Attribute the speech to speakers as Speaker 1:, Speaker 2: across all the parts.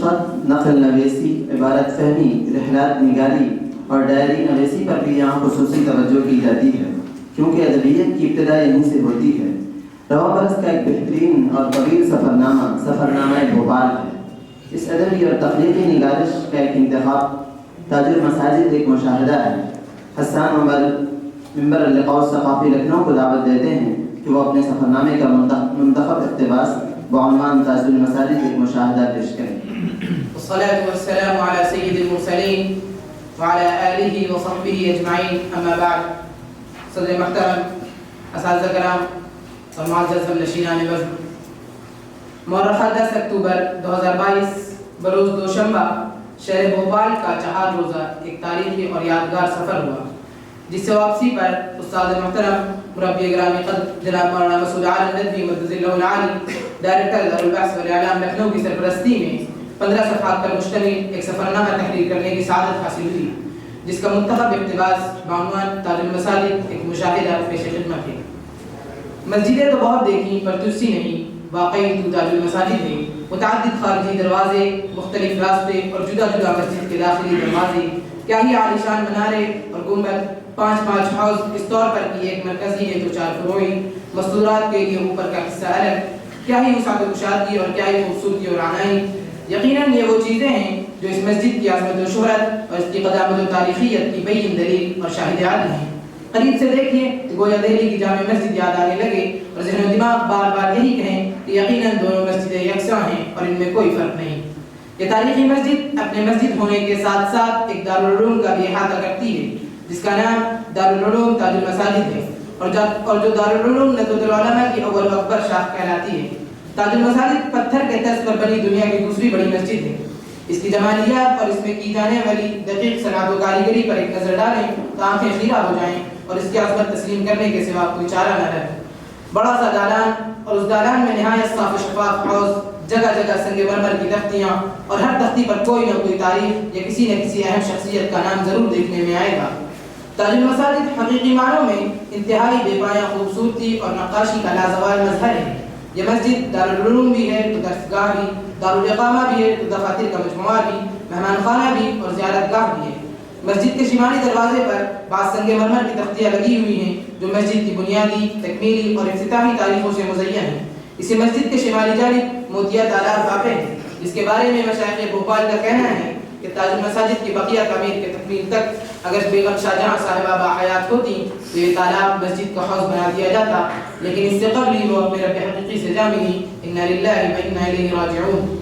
Speaker 1: نشخط، نقل نویسی، عبارت فہمی، رحلات نگاری اور ڈائری نویسی پر بھی یہاں خصوصی توجہ کی جاتی ہے، کیونکہ ادبیت کی ابتدا یہیں سے ہوتی ہے۔ رواں برس کا ایک بہترین اور طویل سفرنامہ بھوپال ہے۔ اس ادبی اور تخلیقی نگارش کا ایک انتخاب تاج المساجد ایک مشاہدہ ہے۔ حسان عمر ممبر اللقاء الثقافی لکھنؤ کو دعوت دیتے ہیں کہ وہ اپنے سفرنامے کا منتخب اقتباس بعنوان تاج المساجد ایک مشاہدہ پیش کریں۔
Speaker 2: والصلاة والسلام على سید المرسلین وعلى آلہ وصحبہ اجمعین، اما بعد۔ صدر محترم، اساتذہ کرام اور معزز نشینان وزن، مورخہ 10 اکتوبر 2022 بروز دوشنبہ شہر بھوپال کا 4 روزہ ایک تاریخی اور یادگار سفر ہوا، جس سے واپسی پر استاد محترم مربی گرامی قدر جناب مولانا مسعود عالم ندوی مدد اللہ العالی، ڈائریکٹر دارالبحث والاعلام لکھنؤ کی سرپرستی میں 15 صفحات پر مشتمل ایک سفرنامہ تحریر کرنے کی سعادت حاصل ہوئی، جس کا منتخب اقتباس بعنوان تاج المساجد ایک مشاہدہ پیش خدمت ہے۔ مسجدیں تو بہت دیکھیں پر تجھ سی نہیں، واقعی تو تاج المساجد ہے۔ متعدد خارجی دروازے، مختلف راستے اور جدا جدا مسجد کے داخلی دروازے، کیا ہی عالیشان منارے اور گنبد، 5 حوض اس طور پر کہ ایک مرکزی ہے تو 4 فروعی، مستورات کے لیے اوپر کا حصہ الگ، کیا ہی وسعت و کشادگی اور کیا ہی خوبصورتی اور عنائی۔ یقیناً یہ وہ چیزیں ہیں جو اس مسجد کی عظمت و شہرت اور اس کی قدامت و تاریخیت کی بین دلیل اور شاہد عدل ہیں۔ قریب سے دیکھیے کہ گویا دہلی کی جامع مسجد یاد آنے لگے اور ذہن و دماغ بار بار یہی کہیں کہ یقیناً دونوں مسجدیں یکساں ہیں اور ان میں کوئی فرق نہیں۔ یہ تاریخی مسجد اپنے مسجد ہونے کے ساتھ ساتھ ایک دارالعلوم کا بھی احاطہ کرتی ہے، جس کا نام دارالعلوم تاج المساجد ہے، اور جو دارالعلوم ندوۃ العلماء کی اول و اکبر شاخ کہلاتی ہے۔ تاج المساجد پتھر کے طرز پر بنی دنیا کی دوسری بڑی مسجد ہے۔ اس کی جمالیات اور اس میں کی جانے والی دقیق صنعت و کاریگری پر ایک نظر ڈالیں تو آنکھیں خیرہ ہو جائیں اور اس کی عظمت تسلیم کرنے کے سوا کوئی چارہ نہ رہے۔ بڑا سا دالان اور اس دالان میں نہایت صاف و شفاف حوض، جگہ جگہ سنگ مرمر کی تختیاں اور ہر تختی پر کوئی نہ کوئی تاریخ یا کسی نہ کسی اہم شخصیت کا نام ضرور دیکھنے میں آئے گا۔ تاج المساجد حقیقی معنوں میں انتہائی بے پایہ خوبصورتی اور نقاشی کا لازوال مظہر ہے۔ یہ مسجد دارالعلوم بھی ہے تو درسگاہ بھی، دارالاقامہ بھی ہے تو دفاتر کا مجموعہ بھی، مہمان خانہ بھی اور زیارت گاہ بھی ہے۔ مسجد کے شمالی دروازے پر بعض سنگ مرمر کی تختیاں لگی ہوئی ہیں جو مسجد کی بنیادی، تکمیلی اور افتتاحی تاریخوں سے مزین ہیں۔ اسی مسجد کے شمالی جانب موتیا تالاب واقع ہے، جس کے بارے میں مشائخ بھوپال کا کہنا ہے کہ تاج المساجد کی بقیہ تعمیر کے تکمیل تک اگر بیگم شاہجہاں صاحبہ باحیات ہوتی تو یہ تالاب مسجد کا حوض بنا دیا جاتا، لیکن اس سے قبل ہی وہ اپنے رب حقیقی سے جا ملی، انا للہ و انا الیہ راجعون۔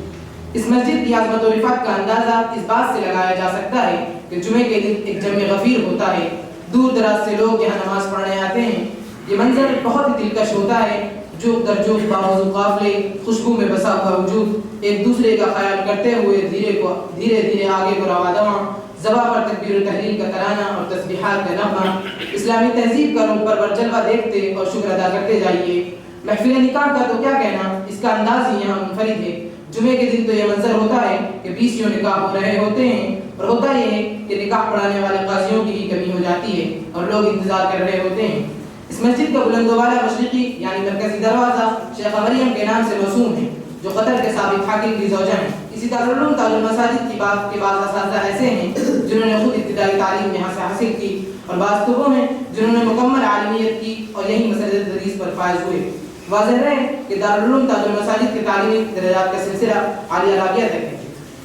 Speaker 2: اس مسجد کی عظمت و رفعت کا اندازہ اس بات سے لگایا جا سکتا ہے کہ جمعے کے دن ایک جمع غفیر ہوتا ہے، دور دراز سے لوگ یہاں نماز پڑھنے آتے ہیں۔ یہ منظر بہت ہی دلکش ہوتا ہے، جوک در جوک باوضو قافلے، خوشبو میں بسا ہوا وجود، ایک دوسرے کا خیال کرتے ہوئے دھیرے دھیرے آگے کو رواں دواں، زباں پر تکبیر و تحلیل کا ترانہ اور تسبیحات کا نغمہ، اسلامی تہذیب کا روح پرور جلوہ دیکھتے اور شکر ادا کرتے جائیے۔ محفل نکاح کا تو کیا کہنا، اس کا انداز ہی یہاں منفرد ہے۔ جمعے کے دن تو یہ منظر ہوتا ہے کہ 20 نکاح ہو رہے ہوتے ہیں، اور ہوتا یہ ہے کہ نکاح پڑھانے والے قاضیوں کی بھی کمی ہو جاتی ہے اور لوگ انتظار کر رہے ہوتے ہیں۔ اس مسجد کا بلند و بالا مشرقی یعنی مرکزی دروازہ شیخہ مریم کے نام سے موسوم ہے، جو قطر کے سابق حاکم کی زوجہ ہیں۔ اسی دارالعلوم تاج المساجد کی بات کے بعض اساتذہ ایسے ہیں جنہوں نے خود ابتدائی تعلیم یہاں سے حاصل کی، اور بعض تو وہ ہیں جنہوں نے مکمل عالمیت کی اور یہی مسجد تدریس پر فائز ہوئے۔ واضح رہے کہ دارالعلوم تاج المساجد کے تعلیمی درجات کا سلسلہ عالیہ رابعہ تک ہے۔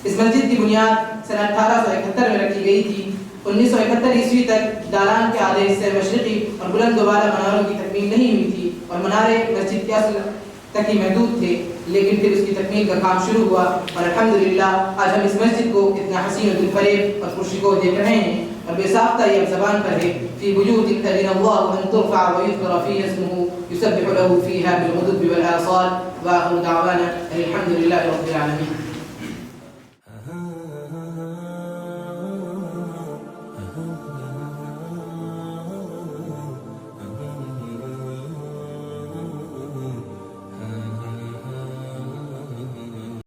Speaker 2: اس مسجد کی بنیاد سنہ 1871 میں رکھی گئی تھی۔ 1971 عیسوی تک دالان کے آدھے حصے مشرقی اور بلند و بالا مناروں کی تکمیل نہیں ہوئی تھی اور منارے مسجد کے اصل تک ہی محدود تھے، لیکن پھر اس کی تکمیل کا کام شروع ہوا اور الحمدللہ آج ہم اس مسجد کو اتنا حسین و دلفریب اور پرشکوہ دیکھ رہے ہیں، اور بے ساختہ یہ اب زبان پر ہے، فی بیوت اذن اللہ ان ترفع ویذکر فیہا اسمہ یسبح له فیہا بالغدو والآصال، وآخر دعوانا الحمدللہ رب العالمین۔